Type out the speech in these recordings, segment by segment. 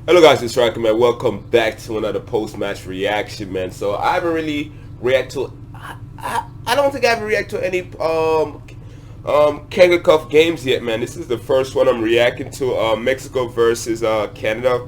Hello guys, it's Rocky man. Welcome back to another post-match reaction, man. So I haven't really react to. I don't think I haven't reacted to any CONCACAF games yet, man. This is the first one I'm reacting to. Mexico versus Canada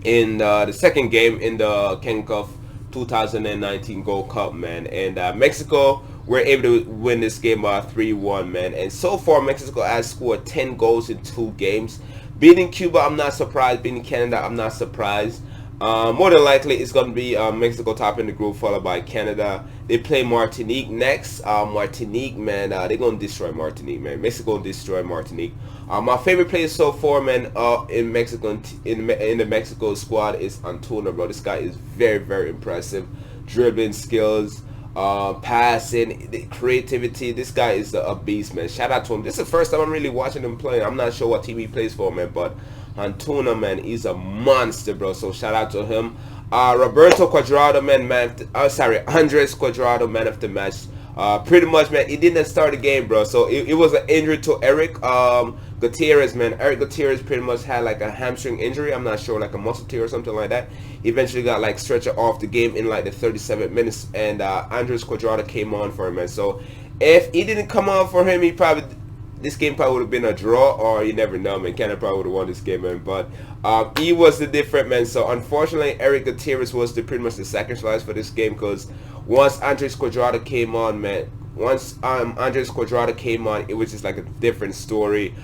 in the second game in the CONCACAF 2019 Gold Cup, man. And Mexico were able to win this game by 3-1, man. And so far, Mexico has scored 10 goals in 2 games. Beating Cuba, I'm not surprised. Beating Canada, I'm not surprised. More than likely, it's going to be Mexico top in the group, followed by Canada. They play Martinique next. Martinique, man, they're going to destroy Martinique, man. Mexico going to destroy Martinique. My favorite player so far, man, in Mexico, in the Mexico squad is Antuna, bro. This guy is very, very impressive. Dribbling skills, passing, the creativity. This guy is a beast, man. Shout out to him. This is the first time I'm really watching him play. I'm not sure what team he plays for, man, but Antuna, man, he's a monster, bro. So shout out to him. Roberto Cuadrado, man, Andres Cuadrado, man of the match. Pretty much, man, he didn't start the game, bro. So it was an injury to Eric Gutierrez, man. Eric Gutierrez pretty much had like a hamstring injury. I'm not sure, like a muscle tear or something like that. He eventually got like stretcher off the game in like the 37 minutes, and Andres Cuadrado came on for him, man. So if he didn't come on for him, this game probably would have been a draw, or you never know, man. Canada probably would have won this game, man. But he was the different, man. So unfortunately, Eric Gutierrez was pretty much the sacrifice for this game, because once Andres Cuadrado came on, man, it was just like a different story.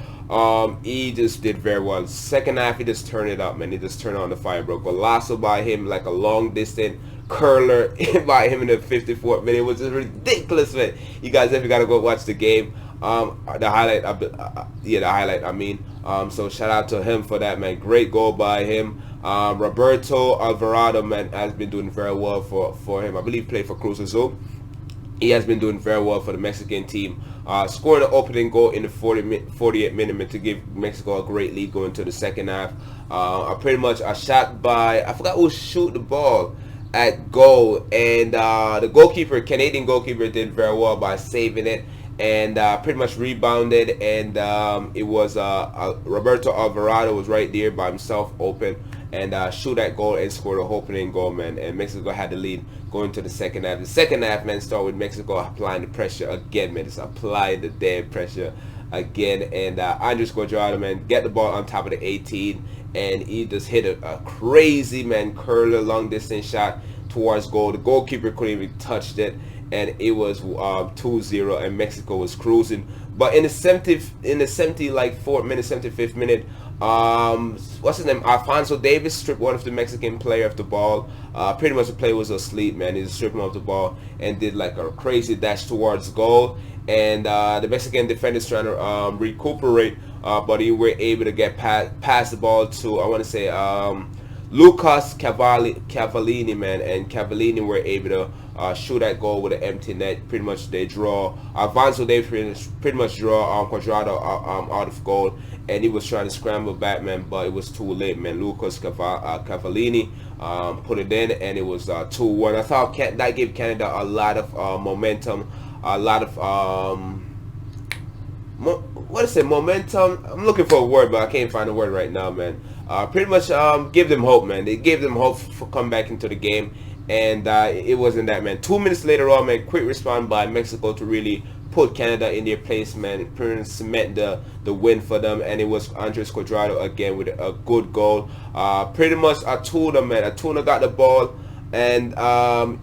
He just did very well. Second half, he just turned it up, man. He just turned on the fire, bro. Golazo by him, like a long distance curler by him in the 54th minute. It was just ridiculous, man. You guys definitely gotta go watch the game. The highlight, I mean. So shout out to him for that, man. Great goal by him. Roberto Alvarado, man, has been doing very well for him. I believe he played for Cruz Azul. He has been doing very well for the Mexican team. Scoring the opening goal in the 48th minute to give Mexico a great lead going to the second half. Pretty much a shot by, I forgot who shoot the ball at goal. And the goalkeeper, Canadian goalkeeper, did very well by saving it. And pretty much rebounded, and it was Roberto Alvarado was right there by himself open, and shoot that goal and scored a opening goal, man. And Mexico had the lead going to the second half. The second half, man, started with Mexico applying the pressure again, man. Just applying the damn pressure again. And Andres Guardado, man, get the ball on top of the 18, and he just hit a crazy, man, curler long distance shot towards goal. The goalkeeper couldn't even touch it, and it was 2-0, and Mexico was cruising. But in the 75th minute, what's his name? Alfonso Davis stripped one of the Mexican player of the ball. Pretty much the player was asleep, man. He just stripped him of the ball and did like a crazy dash towards goal. And the Mexican defenders trying to recuperate, but he were able to get past the ball to, I want to say, Lucas Cavallini, man, and Cavallini were able to shoot that goal with an empty net. Pretty much they draw. Alfonso Davis pretty much draw Cuadrado out of goal, and he was trying to scramble back, man, but it was too late, man. Lucas Cavallini put it in, and it was 2-1. I thought that gave Canada a lot of momentum, a lot of momentum. I'm looking for a word, but I can't find a word right now, man. Pretty much give them hope, man. They gave them hope for come back into the game, and it wasn't that, man. 2 minutes later on, man, quick response by Mexico to really put Canada in their place, man. It pretty much cement the win for them, and it was Andres Cuadrado again with a good goal. Pretty much Antuna, man. Antuna got the ball, and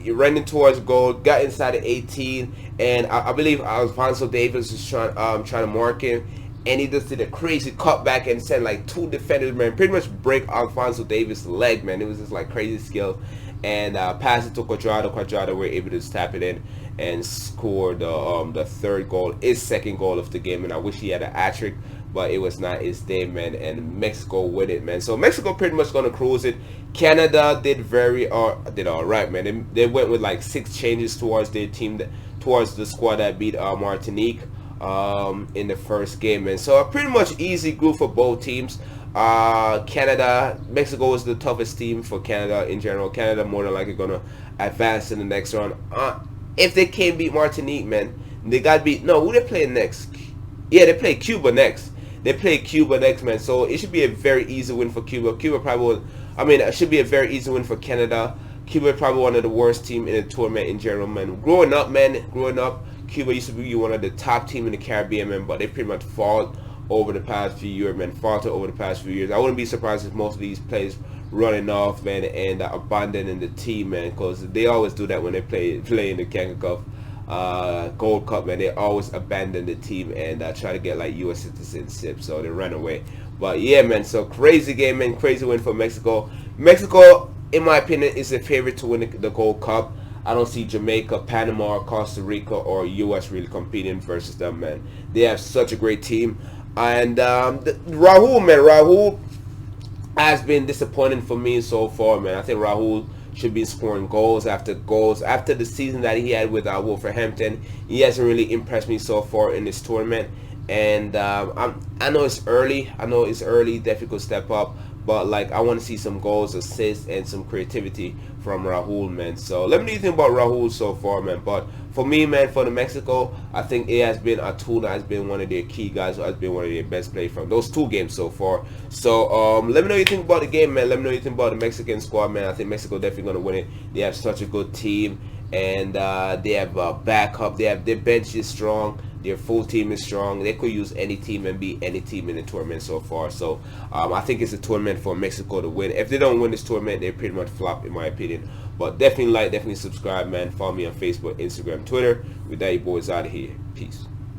he ran in towards goal, got inside the 18, and I believe Alfonso Davis was trying to mark him, and he just did a crazy cutback and sent like 2 defenders, man, pretty much break Alfonso Davis' leg, man. It was just like crazy skill, and pass it to Cuadrado. Cuadrado were able to tap it in and score the third goal, his second goal of the game. And I wish he had an hat-trick, but it was not his day, man. And Mexico with it, man. So Mexico pretty much gonna cruise it. Canada did all right, man. They went with like 6 changes towards their team, towards the squad that beat Martinique in the first game, man. So a pretty much easy group for both teams. Mexico was the toughest team for Canada in general. Canada more than likely gonna advance in the next round. If they can't beat Martinique, man, they got beat. No, who they playing next? Yeah, they play Cuba next. They play Cuba next, man. So it should be a very easy win for Cuba. Cuba probably will, I mean, it should be a very easy win for Canada. Cuba is probably one of the worst team in the tournament in general, man. Growing up, Cuba used to be one of the top team in the Caribbean, man, but they pretty much fallen over the past few years, man. Faltered over the past few years. I wouldn't be surprised if most of these players running off, man, and abandoning the team, man, because they always do that when they play in the CONCACAF Gold Cup, man. They always abandon the team and try to get like U.S. citizenship, so they run away. But yeah, man, so crazy game, man, crazy win for Mexico. Mexico, in my opinion, is the favorite to win the Gold Cup. I don't see Jamaica, Panama, or Costa Rica, or U.S. really competing versus them, man. They have such a great team. And Rahul, man, Rahul has been disappointing for me so far, man. I think Rahul should be scoring goals after goals. After the season that he had with Wolverhampton, he hasn't really impressed me so far in this tournament. And I know it's early. Definitely could step up. But like, I want to see some goals, assists, and some creativity from Rahul, man. So let me know what you think about Rahul so far, man. But for me, man, for the Mexico, I think it has been Arturo has been one of their key guys, who has been one of their best players from those 2 games so far. So let me know what you think about the game, man. Let me know what you think about the Mexican squad, man. I think Mexico definitely gonna win it. They have such a good team, and they have backup. Their bench is strong. Their full team is strong. They could use any team and beat any team in the tournament so far. So I think it's a tournament for Mexico to win. If they don't win this tournament, they pretty much flop, in my opinion. But definitely like, definitely subscribe, man. Follow me on Facebook, Instagram, Twitter. With that, you boys out of here. Peace.